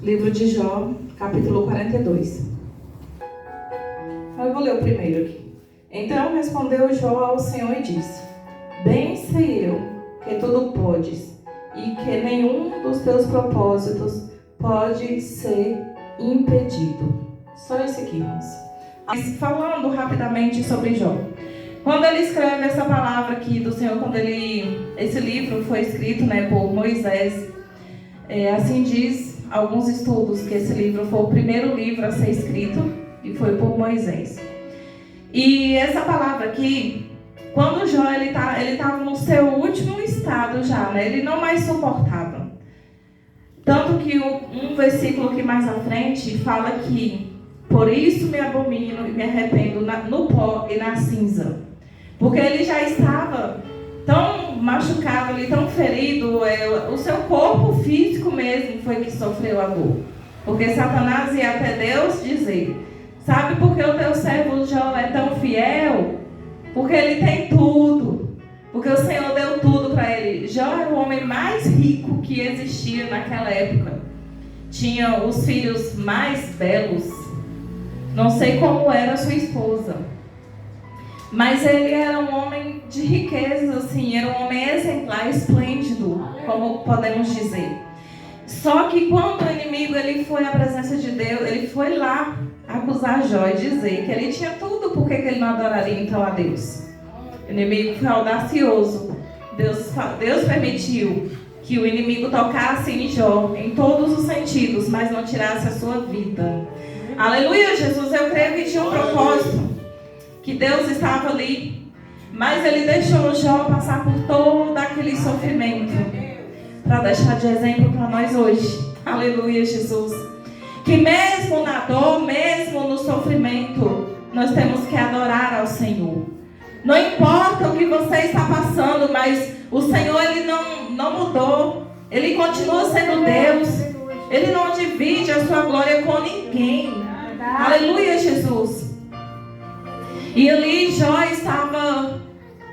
Livro de Jó, capítulo 42. Eu vou ler o primeiro aqui. Então respondeu Jó ao Senhor e disse: Bem sei eu que tudo podes, e que nenhum dos teus propósitos pode ser impedido. Só esse aqui, irmãos. Mas falando rapidamente sobre Jó. Quando ele escreve essa palavra aqui do Senhor, esse livro foi escrito, por Moisés, assim diz alguns estudos que esse livro foi o primeiro livro a ser escrito e foi por Moisés. E essa palavra aqui, quando Jó ele estava no seu último estado já, ele não mais suportava. Tanto que um versículo aqui mais à frente fala que por isso me abomino e me arrependo no pó e na cinza. Porque ele já estava tão machucado ali, tão ferido, o seu corpo físico mesmo foi que sofreu a dor. Porque Satanás ia até Deus dizer: sabe por que o teu servo Jó é tão fiel? Porque ele tem tudo. Porque o Senhor deu tudo para ele. Jó era o homem mais rico que existia naquela época. Tinha os filhos mais belos. Não sei como era sua esposa. Mas ele era um homem de riquezas, assim, era um homem exemplar, esplêndido, como podemos dizer. Só que quando o inimigo ele foi à presença de Deus, ele foi lá acusar Jó e dizer que ele tinha tudo, por que ele não adoraria então a Deus? O inimigo foi audacioso. Deus permitiu que o inimigo tocasse em Jó em todos os sentidos, mas não tirasse a sua vida. Aleluia, Jesus, eu creio que tinha um propósito, que Deus estava ali, mas ele deixou Jó passar por todo aquele sofrimento para deixar de exemplo para nós hoje. Aleluia, Jesus. Que mesmo na dor, mesmo no sofrimento, nós temos que adorar ao Senhor. Não importa o que você está passando, mas o Senhor ele não mudou. Ele continua sendo Deus. Ele não divide a sua glória com ninguém. Aleluia, Jesus. E ali Jó estava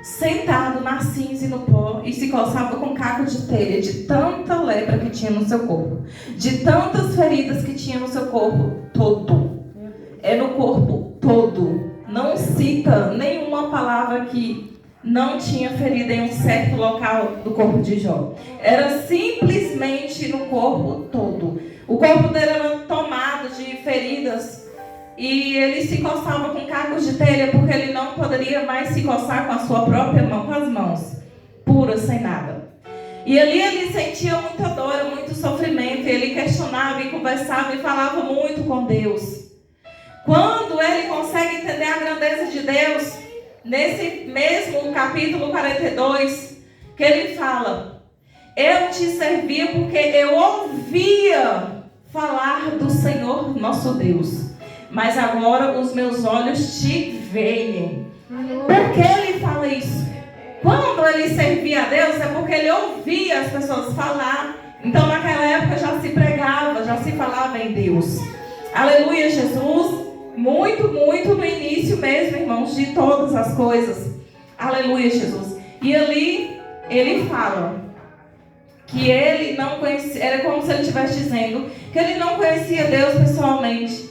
sentado na cinza e no pó e se coçava com caco de telha de tanta lepra que tinha no seu corpo, de tantas feridas que tinha no seu corpo todo. É no corpo todo. Não cita nenhuma palavra que não tinha ferida em um certo local do corpo de Jó. Era simplesmente no corpo todo. O corpo dele era tomado de feridas. E ele se coçava com cacos de telha porque ele não poderia mais se coçar com a sua própria mão, com as mãos puras, sem nada. E ali ele sentia muita dor, muito sofrimento. E ele questionava e conversava e falava muito com Deus. Quando ele consegue entender a grandeza de Deus, nesse mesmo capítulo 42, que ele fala: eu te servia porque eu ouvia falar do Senhor nosso Deus. Mas agora os meus olhos te veem. Por que ele fala isso? Quando ele servia a Deus é porque ele ouvia as pessoas falar. Então naquela época já se pregava, já se falava em Deus. Aleluia, Jesus. Muito, muito no início mesmo, irmãos, de todas as coisas. Aleluia, Jesus. E ali ele fala que ele não conhecia, era como se ele estivesse dizendo que ele não conhecia Deus pessoalmente.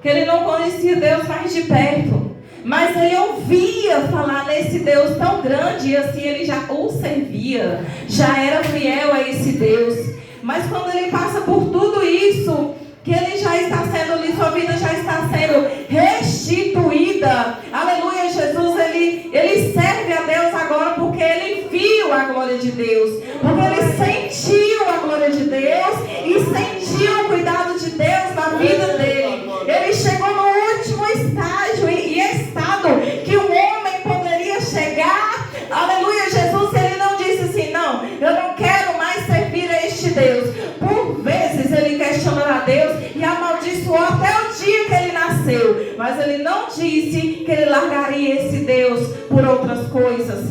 Que ele não conhecia Deus mais de perto, mas ele ouvia falar nesse Deus tão grande e assim ele já o servia, já era fiel a esse Deus. Mas quando ele passa por tudo isso, que ele já está sendo ali, sua vida já está sendo restituída. Aleluia, Jesus, ele serve a Deus agora porque ele viu a glória de Deus, porque ele sentiu a glória de Deus e sentiu o cuidado de Deus na vida dele. Ele chegou no último estágio e estado que um homem poderia chegar. Aleluia, Jesus, ele não disse assim: não, eu não quero mais servir a este Deus. Por vezes ele questionou a Deus e amaldiçoou até o dia que ele nasceu. Mas ele não disse que ele largaria esse Deus por outras coisas.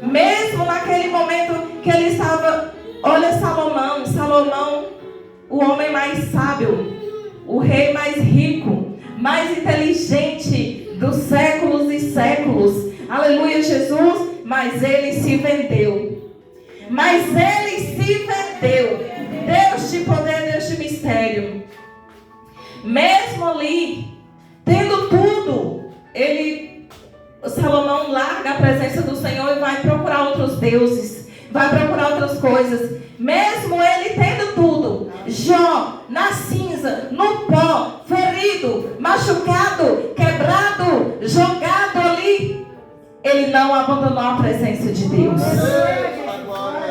Mesmo naquele momento que ele estava, olha Salomão, o homem mais sábio, o rei mais rico, mais inteligente dos séculos e séculos. Aleluia, Jesus. Mas ele se vendeu. Deus de poder, Deus de mistério. ali, tendo tudo, Salomão larga a presença do Senhor e vai procurar outros deuses, vai procurar outras coisas. Mesmo ele tendo tudo, Jó, na cinza, no pó, ferido, machucado, quebrado, jogado ali, ele não abandonou a presença de Deus.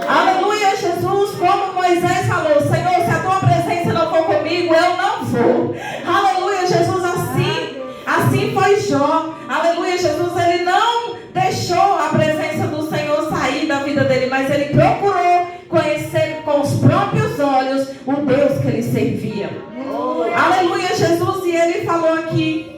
Aleluia, Jesus, como Moisés falou: Senhor, se a tua presença não for comigo, eu não vou. Aleluia, Jesus, assim foi Jó. Aleluia, Jesus, ele não deixou a presença do Senhor sair da vida dele, mas ele procurou conhecer com os próprios olhos o Deus que ele servia. Aleluia, Jesus, e ele falou aqui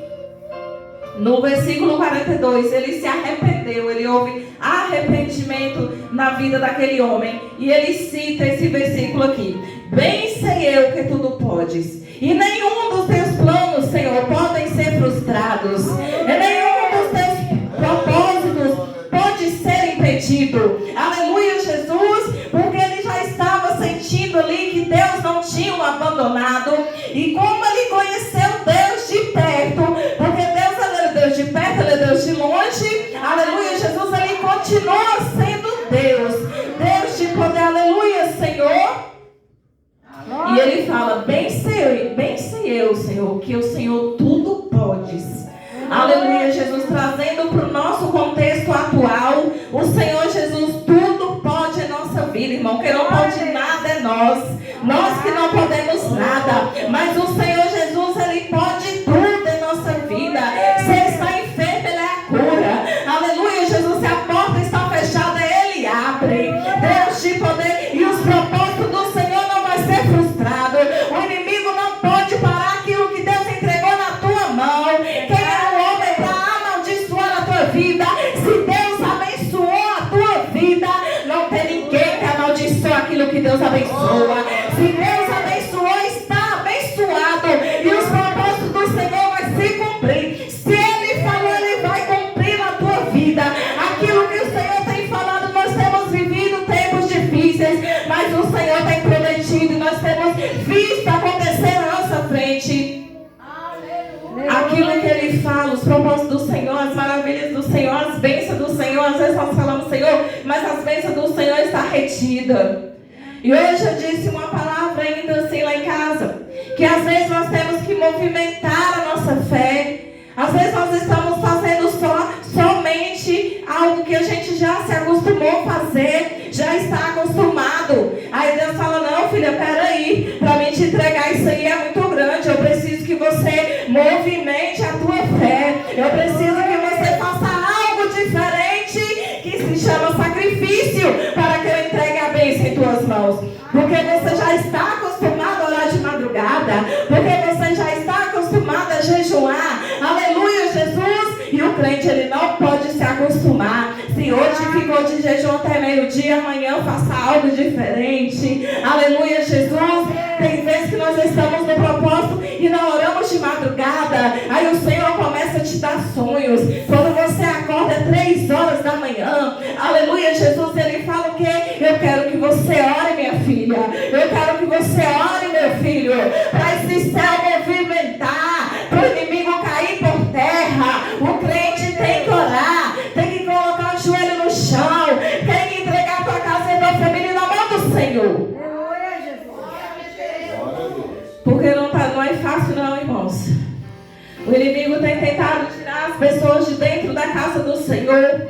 no versículo 42, ele se arrependeu, ele houve arrependimento na vida daquele homem, e ele cita esse versículo aqui: bem sei eu que tudo podes, e nenhum dos teus planos, Senhor, podem ser frustrados, e nenhum dos teus propósitos pode ser impedido. Aleluia, Jesus, porque ele já estava sentindo ali que Deus não tinha o abandonado, e como ele conheceu Deus de perto, porque Deus é Deus de perto, ele é Deus de longe. Aleluia, Jesus, ele continua sendo Deus, Deus de poder. Aleluia, Senhor. E ele fala: bem sei eu, Senhor, que o Senhor tudo podes. Aleluia, Jesus, trazendo para o nosso contexto atual, o Senhor Jesus tudo pode em nossa vida, irmão. Quem não pode nada é nós que não podemos nada, mas o Senhor Jesus, ele pode tudo em nossa vida. Se está enfermo, ele é a cura. Aleluia, Jesus, se a porta está fechada, ele abre. Deus de poder, e os propósitos do Senhor não vai ser frustrado. O inimigo não pode parar aquilo que Deus entregou na tua mão. Quem é o homem para amaldiçoar a tua vida? Se Deus abençoou a tua vida, não tem ninguém que amaldiçoa aquilo que Deus abençoa. Se Deus abençoou, está abençoado, e os propósitos do Senhor vai se cumprir. Se Ele falou, Ele vai cumprir na tua vida. Aquilo que o Senhor tem falado, nós temos vivido tempos difíceis, mas o Senhor tem prometido, e nós temos visto acontecer na nossa frente. Aquilo que Ele fala, os propósitos do Senhor, as maravilhas do Senhor, as bênçãos do Senhor. Às vezes nós falamos Senhor, mas as bênçãos do Senhor estão retidas. E hoje eu disse uma palavra ainda assim lá em casa, que às vezes nós temos que movimentar a nossa fé. Às vezes nós estamos fazendo somente algo que a gente já se acostumou a fazer, já está acostumado. Aí Deus fala: não, filha, peraí, para mim te entregar isso aí é muito grande. Eu preciso que você movimente a tua fé. Eu preciso que você faça algo diferente, que se chama sacrifício, para que eu entregue a bênção em tuas mãos. Porque você já está acostumado a orar de madrugada, porque você já está acostumado a jejuar. Aleluia, Jesus. E o crente, ele não pode se acostumar. Se hoje ficou de jejum até meio-dia, amanhã faça algo diferente. Aleluia, Jesus. Tem vezes que nós estamos no propósito e não oramos de madrugada. Aí o Senhor começa a te dar sonhos. Quando você acorda 3 horas da manhã, aleluia, Jesus, Ele fala o quê? Eu quero que você ore, minha filha. Eu quero que você ore, meu filho, para esse céu movimentar, para o inimigo cair por terra. O crente tem que orar, tem que colocar o joelho no chão, tem que entregar a tua casa e a tua família na mão do Senhor. Porque não é fácil não, irmãos. O inimigo tem tentado tirar as pessoas de dentro da casa do Senhor.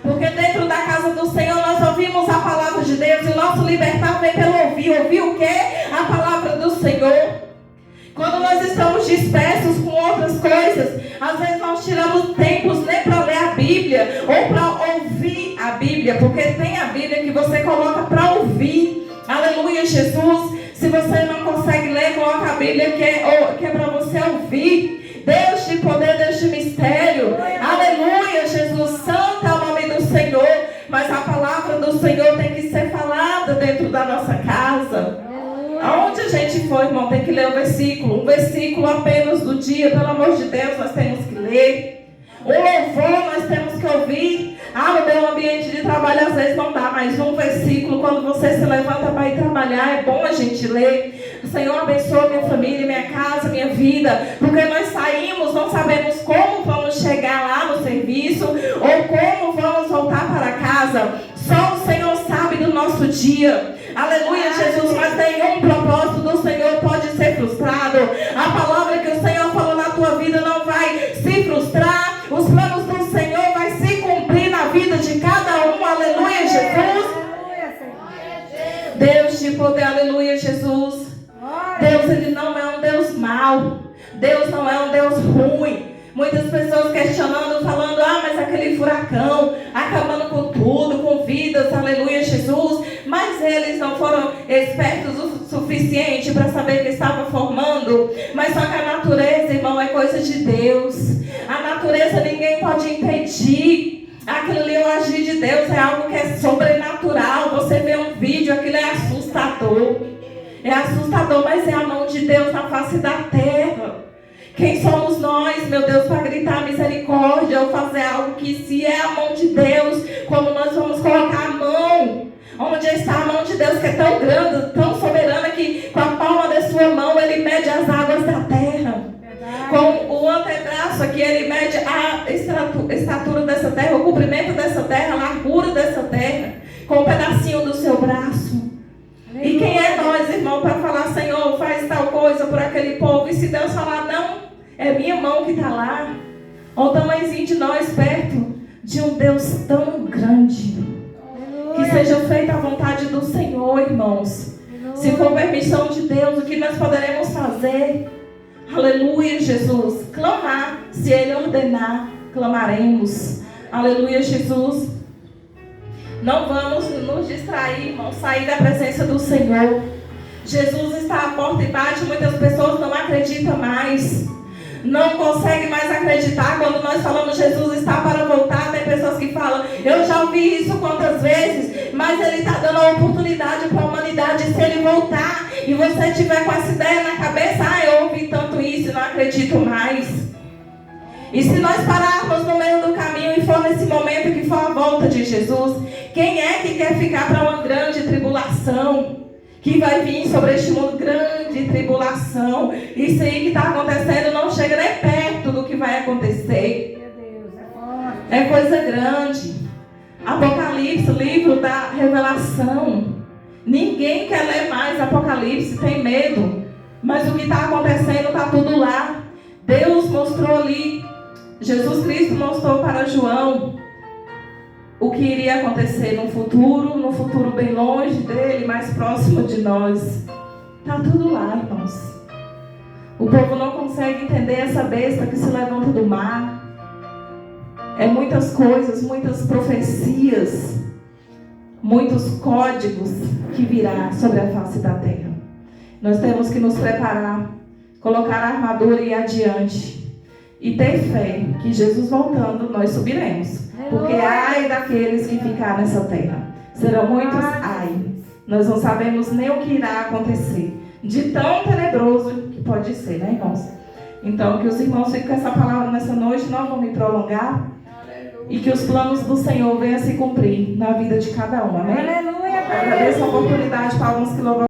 Porque dentro da casa do Senhor nós ouvimos a palavra de Deus, e o nosso libertar vem pelo ouvir. Ouvir o quê? A palavra do Senhor. Quando nós estamos dispersos com outras coisas, às vezes nós tiramos tempos nem para ler a Bíblia, ou para ouvir a Bíblia, porque tem a Bíblia que você coloca para ouvir. Aleluia, Jesus. Se você não consegue ler, coloca a Bíblia que é para você ouvir. Deus de poder, Deus de mistério. Aleluia, Jesus. Santo é o nome do Senhor. Mas a palavra do Senhor tem que ser falada dentro da nossa casa. Aonde a gente for, irmão, tem que ler o versículo. Um versículo apenas do dia, pelo amor de Deus, nós temos que ler. Um louvor nós temos que ouvir. No meu ambiente de trabalho às vezes não dá, mas um versículo, quando você se levanta para ir trabalhar, é bom a gente ler. Senhor, abençoa minha família, minha casa, minha vida, porque nós saímos, não sabemos como vamos chegar lá no serviço ou como vamos voltar para casa. Só o Senhor sabe do nosso dia. Aleluia, Jesus, mas nenhum propósito do Senhor pode ser frustrado. A palavra que o Senhor falou na tua vida não vai se frustrar. Os planos do Senhor vai se cumprir na vida de cada um. Aleluia, Jesus. Deus de poder, aleluia, Jesus. Deus, Ele não é um Deus mau. Deus não é um Deus ruim. Muitas pessoas questionando, falando, mas aquele furacão, acabando com tudo, com vidas, aleluia, Jesus. Mas eles não foram espertos o suficiente para saber que estava formando. Mas só que a natureza, irmão, é coisa de Deus. A natureza ninguém pode impedir. Aquilo ali, o agir de Deus é algo que é sobrenatural. Você vê um vídeo, aquilo é assustador. É assustador, mas é a mão de Deus na face da terra. Quem somos nós, meu Deus, para gritar misericórdia ou fazer algo que, se é a mão de Deus, como nós vamos colocar a mão? Onde está a mão de Deus, que é tão grande, tão soberana, que com a palma da sua mão Ele mede as águas da terra. Com o antebraço aqui, Ele mede a estatura dessa terra, o comprimento dessa terra, a largura dessa terra, com um pedacinho do seu braço. E quem é nós, irmão, para falar, Senhor, faz tal coisa por aquele povo? E se Deus falar, não, é minha mão que está lá. Ou tamanhozinho de nós perto de um Deus tão grande. Que seja feita a vontade do Senhor, irmãos. Se for permissão de Deus, o que nós poderemos fazer? Aleluia, Jesus. Clamar. Se Ele ordenar, clamaremos. Aleluia, Jesus. Não vamos nos distrair, irmão, sair da presença do Senhor. Jesus está à porta e bate. Muitas pessoas não acreditam mais. Não conseguem mais acreditar quando nós falamos Jesus está para voltar. Tem pessoas que falam, eu já ouvi isso quantas vezes, mas Ele está dando a oportunidade para a humanidade. Se Ele voltar e você tiver com essa ideia na cabeça, eu ouvi tanto isso e não acredito mais. E se nós pararmos no meio do caminho e for nesse momento que for a volta de Jesus, quem é que quer ficar para uma grande tribulação? Que vai vir sobre este mundo, grande tribulação. Isso aí que está acontecendo não chega nem perto do que vai acontecer. É coisa grande. Apocalipse, livro da revelação. Ninguém quer ler mais Apocalipse, tem medo. Mas o que está acontecendo está tudo lá. Deus mostrou ali, Jesus Cristo mostrou para João o que iria acontecer no futuro bem longe dele, mais próximo de nós. Está tudo lá, irmãos. O povo não consegue entender essa besta que se levanta do mar. É muitas coisas, muitas profecias, muitos códigos que virá sobre a face da terra. Nós temos que nos preparar, colocar a armadura e ir adiante. E ter fé que Jesus voltando, nós subiremos. Porque ai daqueles que ficar nessa terra. Serão muitos ai. Nós não sabemos nem o que irá acontecer. De tão tenebroso que pode ser, né, irmãos? Então, que os irmãos fiquem com essa palavra nessa noite, não vão me prolongar. E que os planos do Senhor venham se cumprir na vida de cada um, amém? Aleluia. Agradeço a oportunidade para alguns que louvam.